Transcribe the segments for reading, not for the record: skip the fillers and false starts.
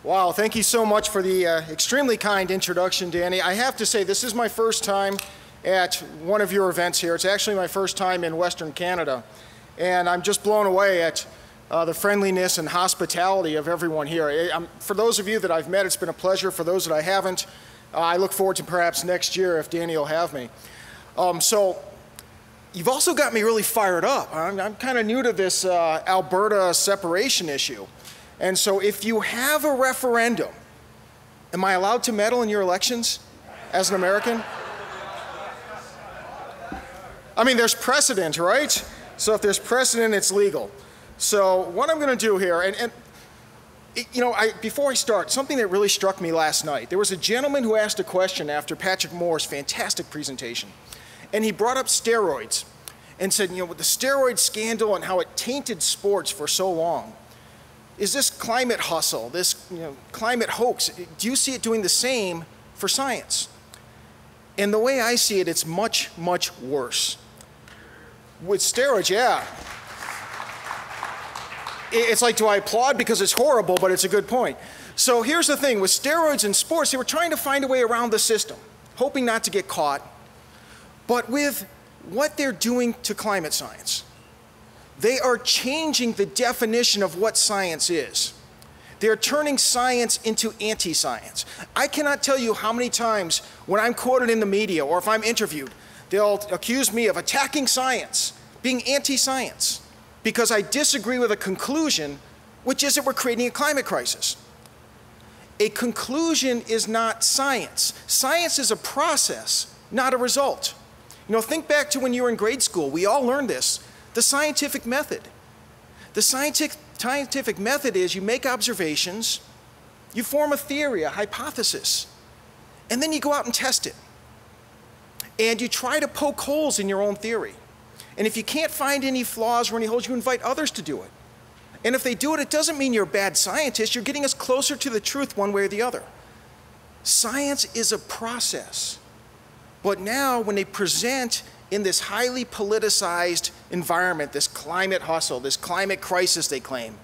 Wow, thank you so much for the extremely kind introduction, Danny. I have to say, this is my first time at one of your events here. It's actually my first time in Western Canada, and I'm just blown away at the friendliness and hospitality of everyone here. For those of you that I've met, it's been a pleasure. For those that I haven't, I look forward to perhaps next year if Danny will have me. So you've also got me really fired up. I'm kind of new to this Alberta separation issue. And so if you have a referendum, am I allowed to meddle in your elections as an American? I mean, there's precedent, right? So if there's precedent, it's legal. So what I'm going to do here, and you know, before I start, something that really struck me last night. There was a gentleman who asked a question after Patrick Moore's fantastic presentation. And he brought up steroids and said, you know, with the steroid scandal and how it tainted sports for so long, is this climate hustle, this climate hoax, do you see it doing the same for science? And the way I see it, it's much, much worse. With steroids, yeah. It's like, do I applaud because it's horrible, but it's a good point. So here's the thing, with steroids in sports, they were trying to find a way around the system, hoping not to get caught. But with what they're doing to climate science, they are changing the definition of what science is. They're turning science into anti-science. I cannot tell you how many times when I'm quoted in the media or if I'm interviewed, they'll accuse me of attacking science, being anti-science, because I disagree with a conclusion, which is that we're creating a climate crisis. A conclusion is not science. Science is a process, not a result. You know, think back to when you were in grade school. We all learned this. The scientific method. The scientific method is you make observations, you form a theory, a hypothesis, and then you go out and test it. And you try to poke holes in your own theory. And if you can't find any flaws or any holes, you invite others to do it. And if they do it, it doesn't mean you're a bad scientist. You're getting us closer to the truth one way or the other. Science is a process. But now when they present in this highly politicized environment, this climate hustle, this climate crisis they claim,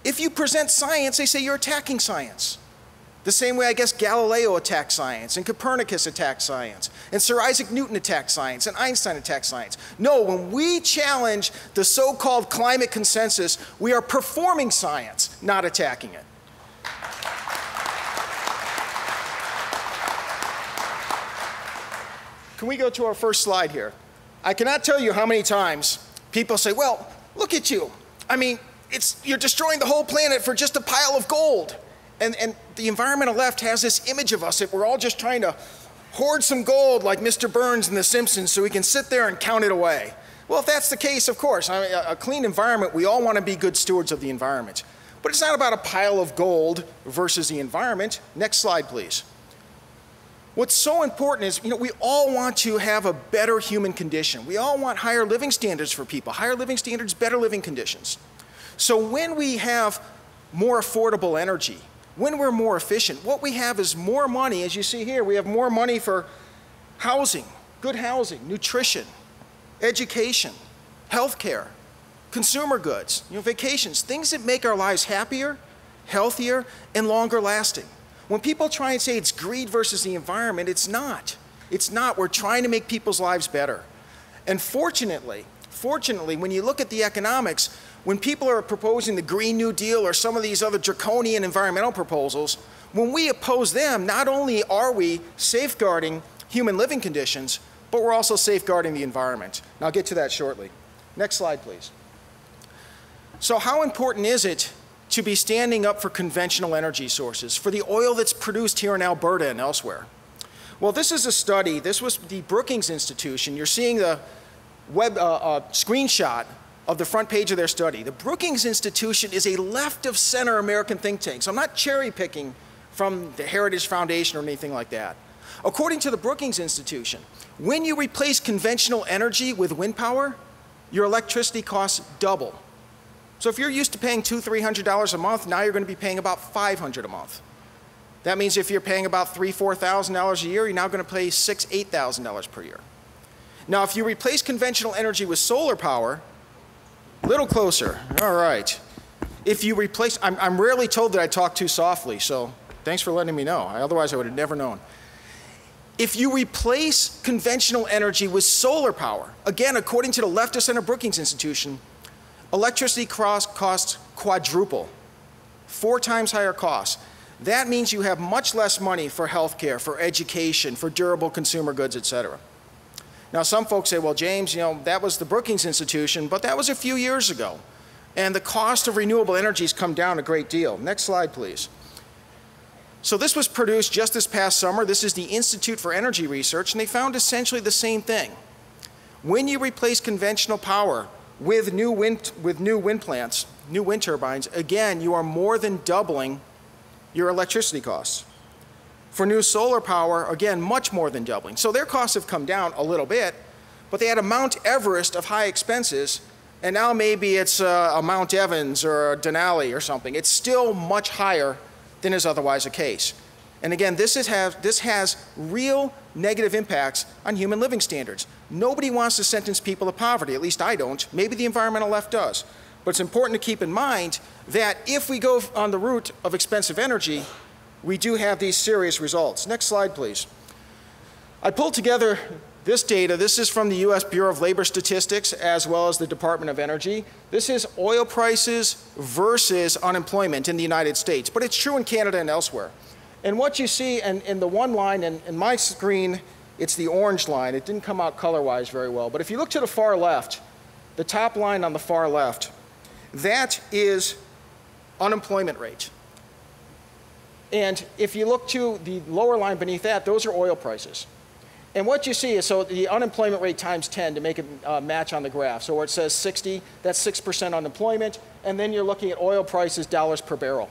if you present science, they say you're attacking science. The same way I guess Galileo attacked science, and Copernicus attacked science, and Sir Isaac Newton attacked science, and Einstein attacked science. No, when we challenge the so-called climate consensus, we are performing science, not attacking it. Can we go to our first slide here? I cannot tell you how many times people say, well, look at you. I mean, you're destroying the whole planet for just a pile of gold. And the environmental left has this image of us that we're all just trying to hoard some gold like Mr. Burns in The Simpsons so we can sit there and count it away. Well, if that's the case, of course, I mean, a clean environment, we all want to be good stewards of the environment. But it's not about a pile of gold versus the environment. Next slide, please. What's so important is, you know, we all want to have a better human condition. We all want higher living standards for people. Higher living standards, better living conditions. So when we have more affordable energy, when we're more efficient, what we have is more money. As you see here, we have more money for housing, good housing, nutrition, education, healthcare, consumer goods, you know, vacations, things that make our lives happier, healthier, and longer lasting. When people try and say it's greed versus the environment, it's not. It's not. We're trying to make people's lives better. And fortunately, when you look at the economics, when people are proposing the Green New Deal or some of these other draconian environmental proposals, when we oppose them, not only are we safeguarding human living conditions, but we're also safeguarding the environment. And I'll get to that shortly. Next slide, please. So how important is it to be standing up for conventional energy sources, for the oil that's produced here in Alberta and elsewhere? Well, this is a study. This was the Brookings Institution. You're seeing the web screenshot of the front page of their study. The Brookings Institution is a left-of-center American think tank. So I'm not cherry-picking from the Heritage Foundation or anything like that. According to the Brookings Institution, when you replace conventional energy with wind power, your electricity costs double. So if you're used to paying $200, $300 a month, now you're going to be paying about $500 a month. That means if you're paying about $3,000, $4,000 a year, you're now going to pay $6,000, $8,000 per year. Now, if you replace conventional energy with solar power, a little closer, all right. If you replace, I'm rarely told that I talk too softly, so thanks for letting me know. Otherwise, I would have never known. If you replace conventional energy with solar power, again, according to the leftist Center Brookings Institution, electricity costs quadruple, 4 times higher costs. That means you have much less money for healthcare, for education, for durable consumer goods, et cetera. Now, some folks say, well, James, that was the Brookings Institution, but that was a few years ago. And the cost of renewable energy has come down a great deal. Next slide, please. So this was produced just this past summer. This is the Institute for Energy Research, and they found essentially the same thing. When you replace conventional power with new wind plants, new wind turbines, again, you are more than doubling your electricity costs. For new solar power, again, much more than doubling. So their costs have come down a little bit, but they had a Mount Everest of high expenses, and now maybe it's a Mount Evans or a Denali or something. It's still much higher than is otherwise the case. And again, this has real negative impacts on human living standards. Nobody wants to sentence people to poverty, at least I don't. Maybe the environmental left does. But it's important to keep in mind that if we go on the route of expensive energy, we do have these serious results. Next slide, please. I pulled together this data. This is from the US Bureau of Labor Statistics as well as the Department of Energy. This is oil prices versus unemployment in the United States, but it's true in Canada and elsewhere. And what you see in the one line, and in my screen, it's the orange line. It didn't come out color-wise very well, but if you look to the far left, the top line on the far left, that is unemployment rate. And if you look to the lower line beneath that, those are oil prices. And what you see is, so the unemployment rate times 10 to make it match on the graph. So where it says 60, that's 6% unemployment, and then you're looking at oil prices, dollars per barrel.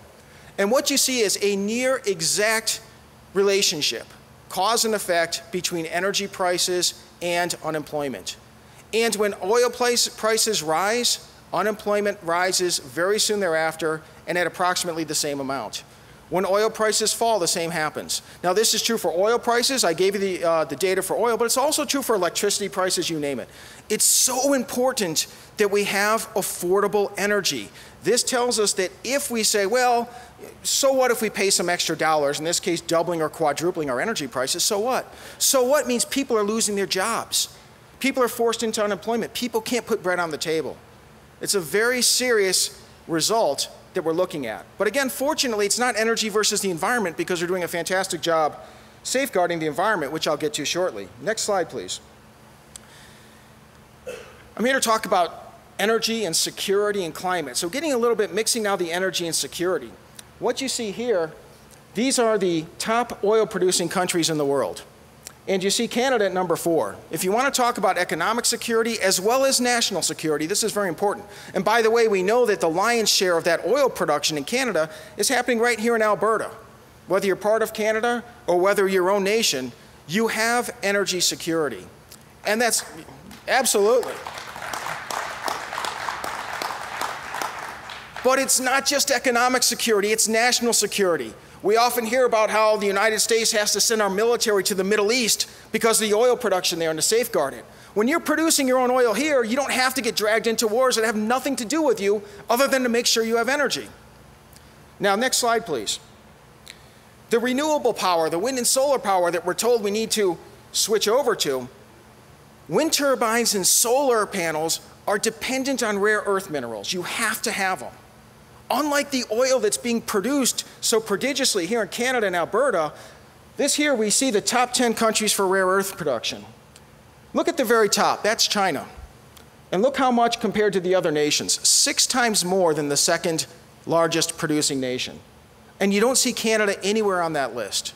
And what you see is a near exact relationship, cause and effect, between energy prices and unemployment. And when oil prices rise, unemployment rises very soon thereafter and at approximately the same amount. When oil prices fall, the same happens. Now, this is true for oil prices. I gave you the data for oil, but it's also true for electricity prices, you name it. It's so important that we have affordable energy. This tells us that if we say, well, so what if we pay some extra dollars, in this case doubling or quadrupling our energy prices, so what? So what means people are losing their jobs. People are forced into unemployment. People can't put bread on the table. It's a very serious result that we're looking at. But again, fortunately, it's not energy versus the environment because we're doing a fantastic job safeguarding the environment, which I'll get to shortly. Next slide, please. I'm here to talk about energy and security and climate. So getting a little bit, mixing now the energy and security. What you see here, these are the top oil producing countries in the world. And you see Canada at number 4. If you want to talk about economic security as well as national security, this is very important. And by the way, we know that the lion's share of that oil production in Canada is happening right here in Alberta. Whether you're part of Canada or whether you're your own nation, you have energy security. And that's absolutely. But it's not just economic security, it's national security. We often hear about how the United States has to send our military to the Middle East because of the oil production there and to safeguard it. When you're producing your own oil here, you don't have to get dragged into wars that have nothing to do with you other than to make sure you have energy. Now, next slide, please. The renewable power, the wind and solar power that we're told we need to switch over to, wind turbines and solar panels are dependent on rare earth minerals. You have to have them. Unlike the oil that's being produced so prodigiously here in Canada and Alberta, this here we see the top 10 countries for rare earth production. Look at the very top, that's China. And look how much compared to the other nations, 6 times more than the second largest producing nation. And you don't see Canada anywhere on that list.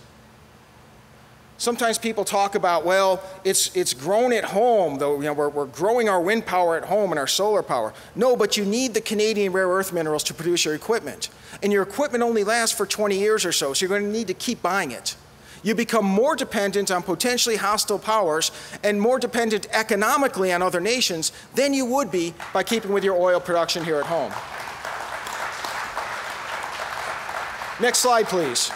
Sometimes people talk about, well, it's grown at home, though we're growing our wind power at home and our solar power. No, but you need the Canadian rare earth minerals to produce your equipment. And your equipment only lasts for 20 years or so you're going to need to keep buying it. You become more dependent on potentially hostile powers and more dependent economically on other nations than you would be by keeping with your oil production here at home. Next slide, please.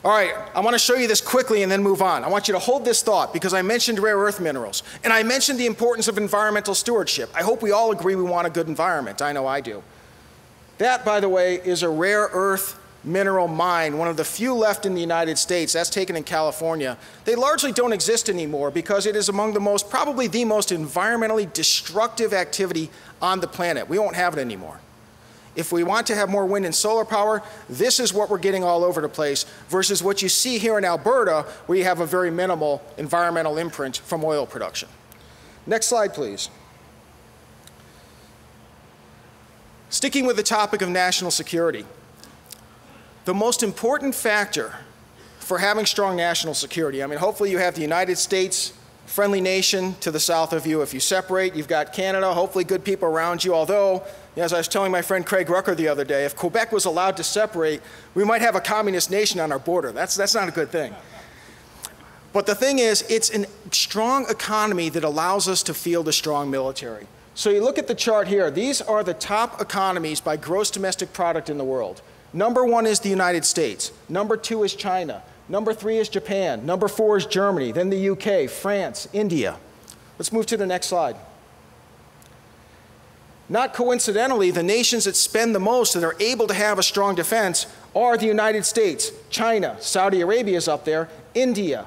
All right, I want to show you this quickly and then move on. I want you to hold this thought because I mentioned rare earth minerals and I mentioned the importance of environmental stewardship. I hope we all agree we want a good environment. I know I do. That, by the way, is a rare earth mineral mine, one of the few left in the United States. That's taken in California. They largely don't exist anymore because it is among the most, probably the most environmentally destructive activity on the planet. We won't have it anymore. If we want to have more wind and solar power, this is what we're getting all over the place versus what you see here in Alberta, where you have a very minimal environmental imprint from oil production. Next slide, please. Sticking with the topic of national security, the most important factor for having strong national security, I mean, hopefully you have the United States, friendly nation to the south of you. If you separate, you've got Canada, hopefully good people around you, although, as I was telling my friend Craig Rucker the other day, if Quebec was allowed to separate, we might have a communist nation on our border. That's not a good thing. But the thing is, it's a strong economy that allows us to field a strong military. So you look at the chart here. These are the top economies by gross domestic product in the world. Number 1 is the United States. Number 2 is China. Number 3 is Japan. Number 4 is Germany. Then the UK, France, India. Let's move to the next slide. Not coincidentally, the nations that spend the most and are able to have a strong defense are the United States, China, Saudi Arabia is up there, India,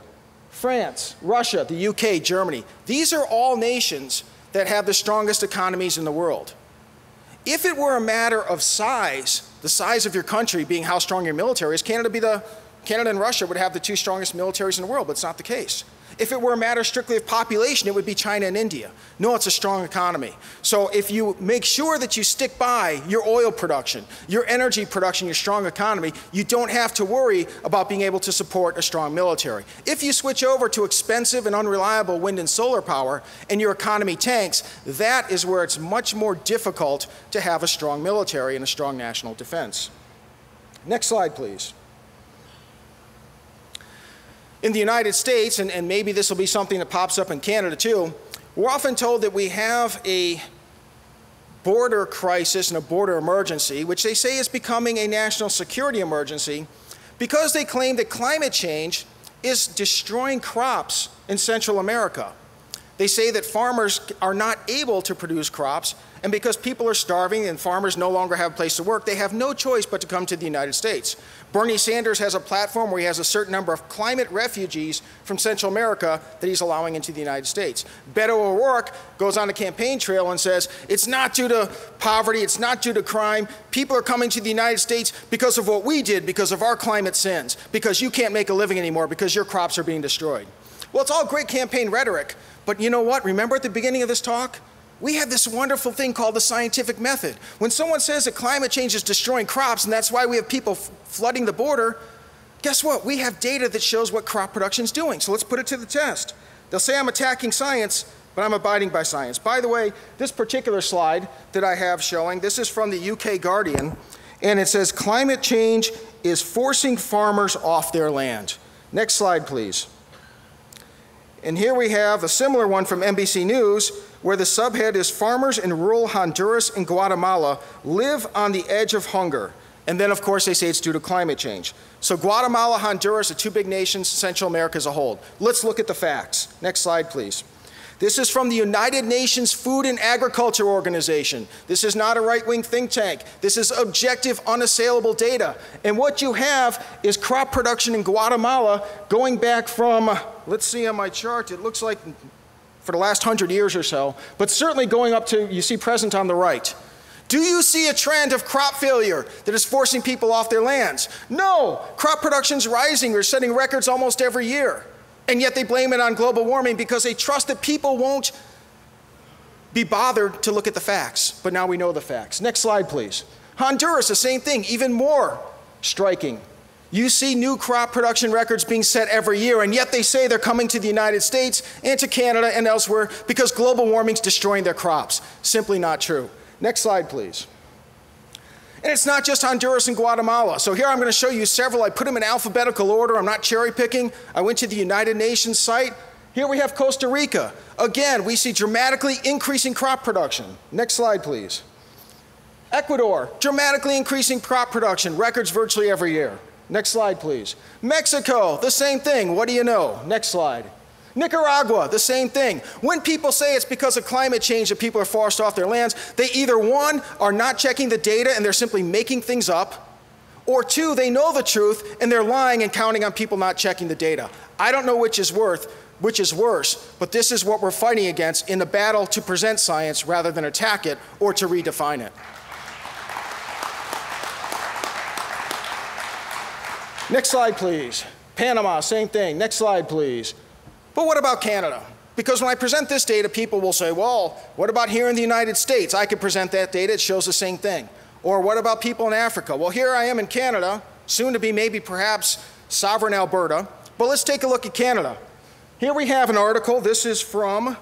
France, Russia, the UK, Germany. These are all nations that have the strongest economies in the world. If it were a matter of size, the size of your country being how strong your military is, Canada and Russia would have the 2 strongest militaries in the world, but it's not the case. If it were a matter strictly of population, it would be China and India. No, it's a strong economy. So if you make sure that you stick by your oil production, your energy production, your strong economy, you don't have to worry about being able to support a strong military. If you switch over to expensive and unreliable wind and solar power and your economy tanks, that is where it's much more difficult to have a strong military and a strong national defense. Next slide, please. In the United States, and maybe this will be something that pops up in Canada too, we're often told that we have a border crisis and a border emergency, which they say is becoming a national security emergency because they claim that climate change is destroying crops in Central America. They say that farmers are not able to produce crops, and because people are starving and farmers no longer have a place to work, they have no choice but to come to the United States. Bernie Sanders has a platform where he has a certain number of climate refugees from Central America that he's allowing into the United States. Beto O'Rourke goes on the campaign trail and says, it's not due to poverty, it's not due to crime. People are coming to the United States because of what we did, because of our climate sins, because you can't make a living anymore, because your crops are being destroyed. Well, it's all great campaign rhetoric, but you know what? Remember at the beginning of this talk? We have this wonderful thing called the scientific method. When someone says that climate change is destroying crops and that's why we have people flooding the border, guess what? We have data that shows what crop production is doing. So let's put it to the test. They'll say I'm attacking science, but I'm abiding by science. By the way, this particular slide that I have showing, this is from the UK Guardian, and it says climate change is forcing farmers off their land. Next slide, please. And here we have a similar one from NBC News, where the subhead is Farmers in Rural Honduras and Guatemala Live on the Edge of Hunger. And then, of course, they say it's due to climate change. So Guatemala, Honduras are 2 big nations, Central America as a whole. Let's look at the facts. Next slide, please. This is from the United Nations Food and Agriculture Organization. This is not a right-wing think tank. This is objective, unassailable data. And what you have is crop production in Guatemala going back from, let's see on my chart, it looks like for the last 100 years or so, but certainly going up to, you see present on the right. Do you see a trend of crop failure that is forcing people off their lands? No, crop production's rising. We're setting records almost every year. And yet they blame it on global warming because they trust that people won't be bothered to look at the facts. But now we know the facts. Next slide, please. Honduras, the same thing, even more striking. You see new crop production records being set every year, and yet they say they're coming to the United States and to Canada and elsewhere because global warming's destroying their crops. Simply not true. Next slide, please. And it's not just Honduras and Guatemala. So here I'm going to show you several. I put them in alphabetical order. I'm not cherry picking. I went to the United Nations site. Here we have Costa Rica. Again, we see dramatically increasing crop production. Next slide, please. Ecuador, dramatically increasing crop production, records virtually every year. Next slide, please. Mexico, the same thing. What do you know? Next slide. Nicaragua, the same thing. When people say it's because of climate change that people are forced off their lands, they either, one, are not checking the data and they're simply making things up, or two, they know the truth and they're lying and counting on people not checking the data. I don't know which is worse, but this is what we're fighting against in the battle to present science rather than attack it or to redefine it. Next slide, please. Panama, same thing. Next slide, please. But what about Canada? Because when I present this data, people will say, well, what about here in the United States? I could present that data, it shows the same thing. Or what about people in Africa? Well, here I am in Canada, soon to be maybe perhaps sovereign Alberta. But let's take a look at Canada. Here we have an article. This is from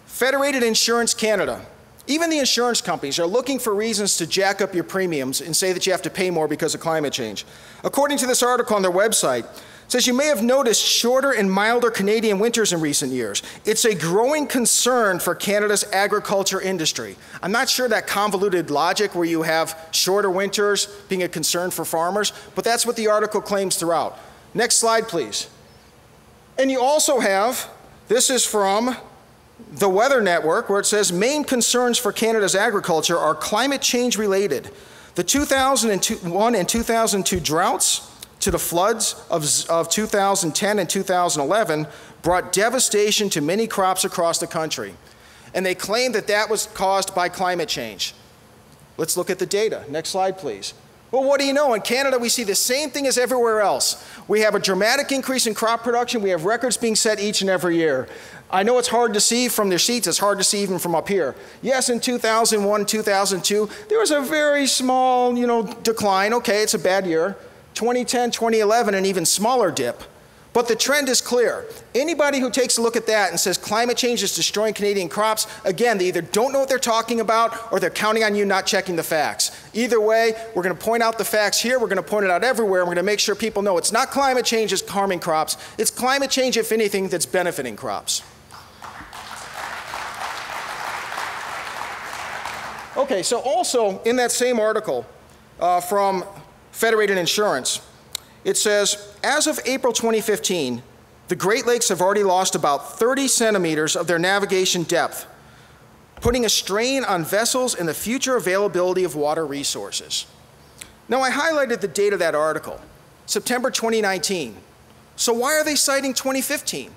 Federated Insurance Canada. Even the insurance companies are looking for reasons to jack up your premiums and say that you have to pay more because of climate change. According to this article on their website, it says you may have noticed shorter and milder Canadian winters in recent years. It's a growing concern for Canada's agriculture industry. I'm not sure that convoluted logic where you have shorter winters being a concern for farmers, but that's what the article claims throughout. Next slide, please. And you also have, this is from the Weather Network, where it says main concerns for Canada's agriculture are climate change related. The 2001 and 2002 droughts to the floods of 2010 and 2011 brought devastation to many crops across the country. And they claim that that was caused by climate change. Let's look at the data. Next slide, please. Well, what do you know? In Canada, we see the same thing as everywhere else. We have a dramatic increase in crop production. We have records being set each and every year. I know it's hard to see from their sheets. It's hard to see even from up here. Yes, in 2001, 2002, there was a very small, decline. Okay, it's a bad year. 2010, 2011, an even smaller dip. But the trend is clear. Anybody who takes a look at that and says climate change is destroying Canadian crops, again, they either don't know what they're talking about or they're counting on you not checking the facts. Either way, we're going to point out the facts here. We're going to point it out everywhere. We're going to make sure people know it's not climate change that's harming crops. It's climate change, if anything, that's benefiting crops. Okay, so also in that same article from Federated Insurance, it says, as of April 2015, the Great Lakes have already lost about 30 centimeters of their navigation depth, putting a strain on vessels and the future availability of water resources. Now, I highlighted the date of that article, September 2019. So why are they citing 2015?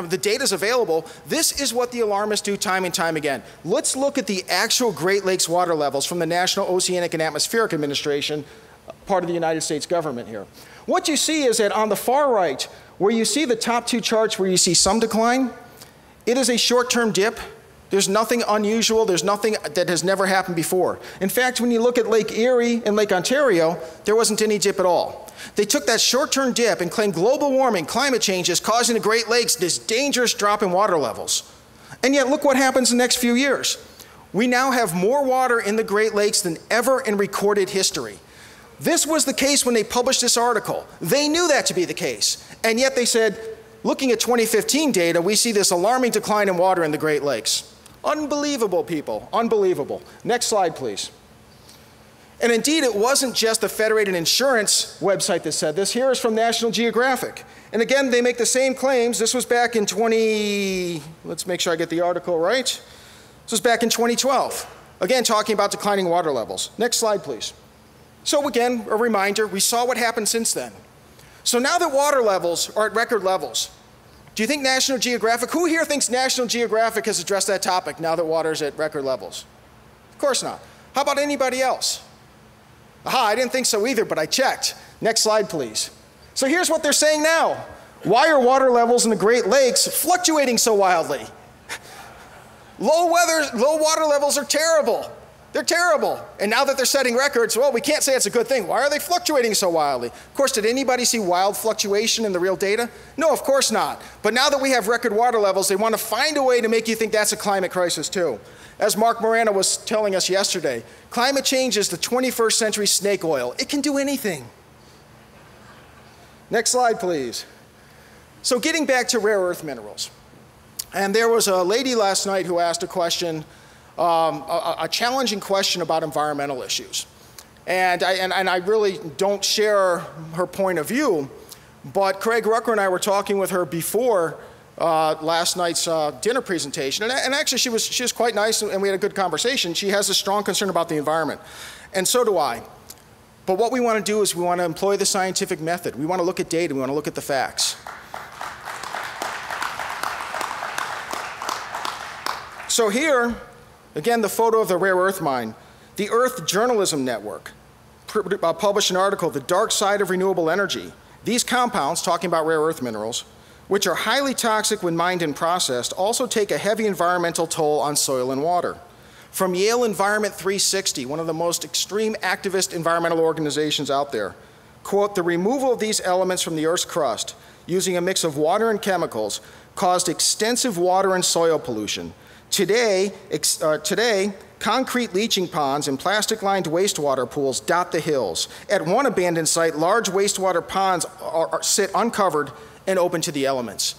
The data's available. This is what the alarmists do time and time again. Let's look at the actual Great Lakes water levels from the National Oceanic and Atmospheric Administration, part of the United States government here. What you see is that on the far right, where you see the top two charts where you see some decline, it is a short-term dip. There's nothing unusual. There's nothing that has never happened before. In fact, when you look at Lake Erie and Lake Ontario, there wasn't any dip at all. They took that short-term dip and claimed global warming, climate change is causing the Great Lakes this dangerous drop in water levels. And yet, look what happens in the next few years. We now have more water in the Great Lakes than ever in recorded history. This was the case when they published this article. They knew that to be the case. And yet they said, looking at 2015 data, we see this alarming decline in water in the Great Lakes. Unbelievable, people, unbelievable. Next slide, please. And indeed, it wasn't just the Federated Insurance website that said this. Here is from National Geographic. And again, they make the same claims. This was back in let's make sure I get the article right. This was back in 2012. Again, talking about declining water levels. Next slide, please. So again, a reminder, we saw what happened since then. So now that water levels are at record levels, do you think National Geographic, who here thinks National Geographic has addressed that topic now that water is at record levels? Of course not. How about anybody else? Aha, I didn't think so either, but I checked. Next slide, please. So here's what they're saying now. Why are water levels in the Great Lakes fluctuating so wildly? Low water levels are terrible. They're terrible. And now that they're setting records, well, we can't say it's a good thing. Why are they fluctuating so wildly? Of course, did anybody see wild fluctuation in the real data? No, of course not. But now that we have record water levels, they want to find a way to make you think that's a climate crisis too. As Marc Morano was telling us yesterday, climate change is the 21st century snake oil. It can do anything. Next slide, please. So getting back to rare earth minerals. And there was a lady last night who asked a question, a challenging question about environmental issues. And I really don't share her point of view, but Craig Rucker and I were talking with her before last night's dinner presentation. And actually, she was quite nice, and we had a good conversation. She has a strong concern about the environment, and so do I. But what we want to do is we want to employ the scientific method. We want to look at data. We want to look at the facts. So here, again, the photo of the rare earth mine. The Earth Journalism Network published an article, The Dark Side of Renewable Energy. These compounds, talking about rare earth minerals, which are highly toxic when mined and processed, also take a heavy environmental toll on soil and water. From Yale Environment 360, one of the most extreme activist environmental organizations out there, quote, the removal of these elements from the Earth's crust using a mix of water and chemicals caused extensive water and soil pollution. Today, concrete leaching ponds and plastic-lined wastewater pools dot the hills. At one abandoned site, large wastewater ponds sit uncovered and open to the elements.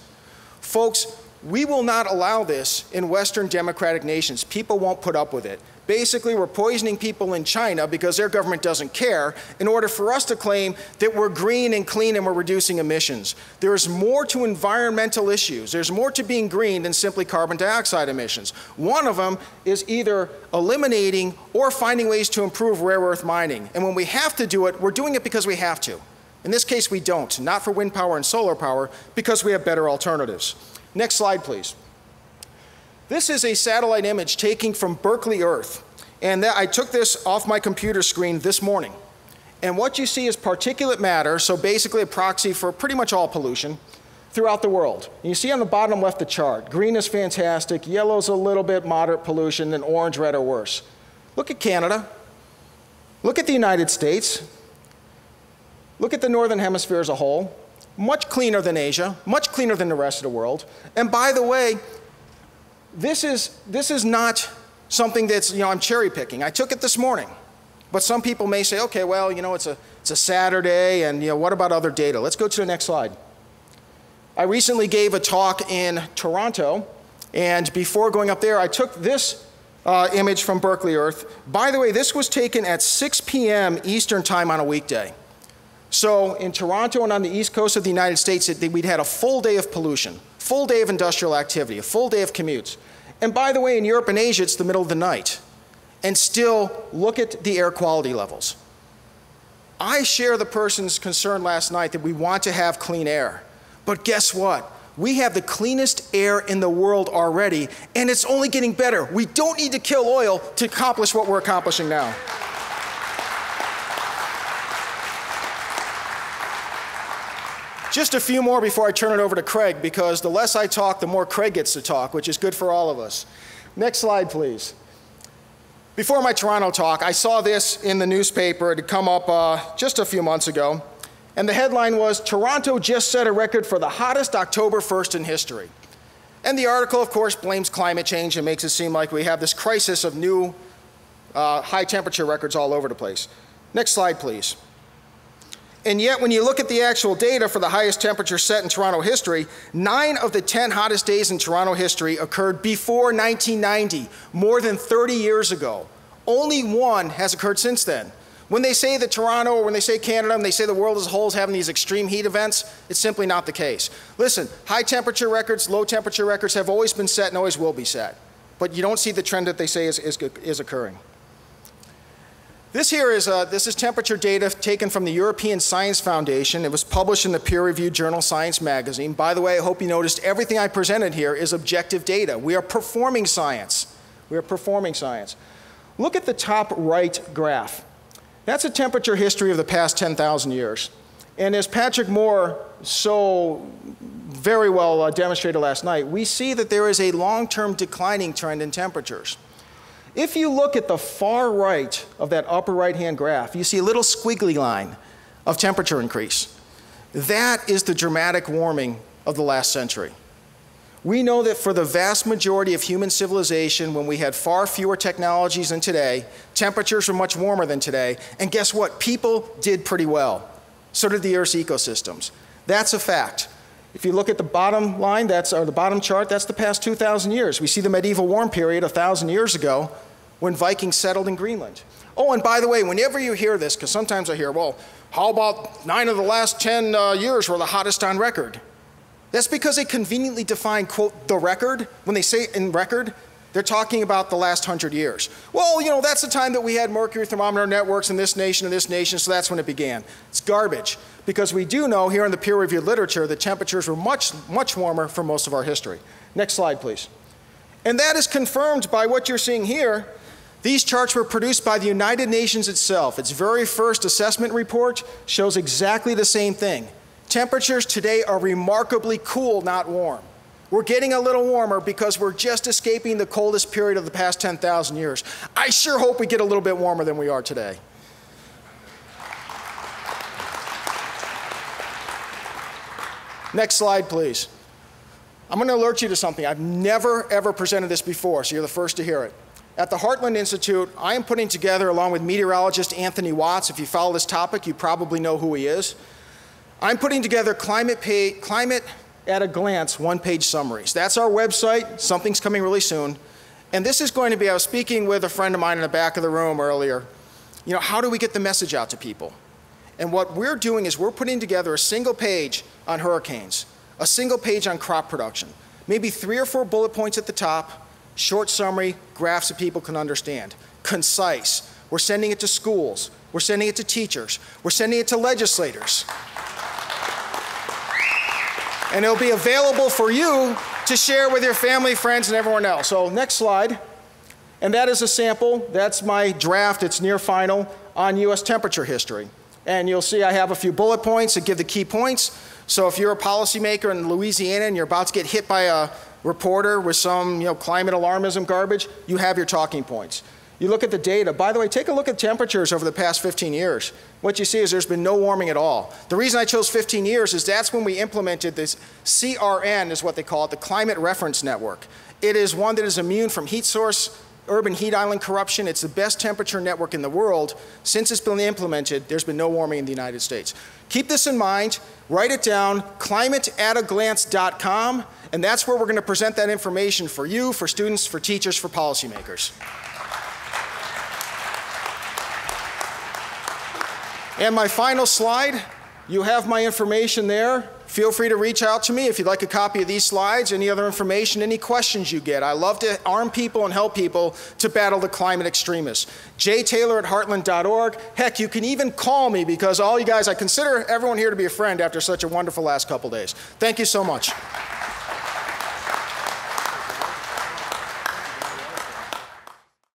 Folks, we will not allow this in Western democratic nations. People won't put up with it. Basically, we're poisoning people in China because their government doesn't care in order for us to claim that we're green and clean and we're reducing emissions. There's more to environmental issues. There's more to being green than simply carbon dioxide emissions. One of them is either eliminating or finding ways to improve rare earth mining. And when we have to do it, we're doing it because we have to. In this case, we don't, not for wind power and solar power, because we have better alternatives. Next slide, please. This is a satellite image taken from Berkeley Earth, and I took this off my computer screen this morning. And what you see is particulate matter, so basically a proxy for pretty much all pollution throughout the world. And you see on the bottom left the chart. Green is fantastic, yellow is a little bit moderate pollution, and orange, red are worse. Look at Canada. Look at the United States. Look at the Northern Hemisphere as a whole. Much cleaner than Asia, much cleaner than the rest of the world. And by the way, this is not something that's, I'm cherry picking. I took it this morning. But some people may say, okay, well, it's a Saturday, and what about other data? Let's go to the next slide. I recently gave a talk in Toronto, and before going up there, I took this image from Berkeley Earth. By the way, this was taken at 6 p.m. Eastern time on a weekday. So in Toronto and on the east coast of the United States, we'd had a full day of pollution, full day of industrial activity, a full day of commutes. And by the way, in Europe and Asia, it's the middle of the night. And still, look at the air quality levels. I share the person's concern last night that we want to have clean air. But guess what? We have the cleanest air in the world already, and it's only getting better. We don't need to kill oil to accomplish what we're accomplishing now. Just a few more before I turn it over to Craig, because the less I talk, the more Craig gets to talk, which is good for all of us. Next slide, please. Before my Toronto talk, I saw this in the newspaper. It had come up just a few months ago. And the headline was, Toronto just set a record for the hottest October 1st in history. And the article, of course, blames climate change and makes it seem like we have this crisis of new high temperature records all over the place. Next slide, please. And yet, when you look at the actual data for the highest temperature set in Toronto history, 9 of the 10 hottest days in Toronto history occurred before 1990, more than 30 years ago. Only one has occurred since then. When they say that Toronto, or when they say Canada, and they say the world as a whole is having these extreme heat events, it's simply not the case. Listen, high temperature records, low temperature records have always been set and always will be set. But you don't see the trend that they say is occurring. This is temperature data taken from the European Science Foundation. It was published in the peer-reviewed journal Science Magazine. By the way, I hope you noticed everything I presented here is objective data. We are performing science. We are performing science. Look at the top right graph. That's a temperature history of the past 10,000 years. And as Patrick Moore so very well demonstrated last night, we see that there is a long-term declining trend in temperatures. If you look at the far right of that upper right-hand graph, you see a little squiggly line of temperature increase. That is the dramatic warming of the last century. We know that for the vast majority of human civilization, when we had far fewer technologies than today, temperatures were much warmer than today, and guess what? People did pretty well. So did the Earth's ecosystems. That's a fact. If you look at the bottom line, or the bottom chart, that's the past 2,000 years. We see the medieval warm period 1,000 years ago when Vikings settled in Greenland. Oh, and by the way, whenever you hear this, because sometimes I hear, well, how about 9 of the last 10 years were the hottest on record? That's because they conveniently define, quote, the record. When they say in record, they're talking about the last 100 years. Well, you know, that's the time that we had mercury thermometer networks in this nation and this nation, so that's when it began. It's garbage, because we do know here in the peer-reviewed literature that temperatures were much, much warmer for most of our history. Next slide, please. And that is confirmed by what you're seeing here. These charts were produced by the United Nations itself. Its very first assessment report shows exactly the same thing. Temperatures today are remarkably cool, not warm. We're getting a little warmer because we're just escaping the coldest period of the past 10,000 years. I sure hope we get a little bit warmer than we are today. Next slide, please. I'm going to alert you to something. I've never, ever presented this before, so you're the first to hear it. At the Heartland Institute, I am putting together, along with meteorologist Anthony Watts, if you follow this topic, you probably know who he is. I'm putting together climate at a glance one-page summaries. That's our website. Something's coming really soon. And this is going to be, I was speaking with a friend of mine in the back of the room earlier. You know, how do we get the message out to people? And what we're doing is we're putting together a single page on hurricanes, a single page on crop production, maybe 3 or 4 bullet points at the top, short summary, graphs that people can understand, concise. We're sending it to schools. We're sending it to teachers. We're sending it to legislators. And it'll be available for you to share with your family, friends, and everyone else. So next slide. And that is a sample. That's my draft. It's near final on US temperature history. And you'll see I have a few bullet points that give the key points. So if you're a policymaker in Louisiana and you're about to get hit by a reporter with some climate alarmism garbage, you have your talking points. You look at the data. By the way, take a look at temperatures over the past 15 years. What you see is there's been no warming at all. The reason I chose 15 years is that's when we implemented this CRN, is what they call it, the Climate Reference Network. It is one that is immune from heat source, urban heat island corruption. It's the best temperature network in the world. Since it's been implemented, there's been no warming in the United States. Keep this in mind. Write it down, climateataglance.com, and that's where we're going to present that information for you, for students, for teachers, for policymakers. And my final slide, you have my information there. Feel free to reach out to me if you'd like a copy of these slides, any other information, any questions you get. I love to arm people and help people to battle the climate extremists. jtaylor@heartland.org. Heck, you can even call me, because all you guys, I consider everyone here to be a friend after such a wonderful last couple days. Thank you so much.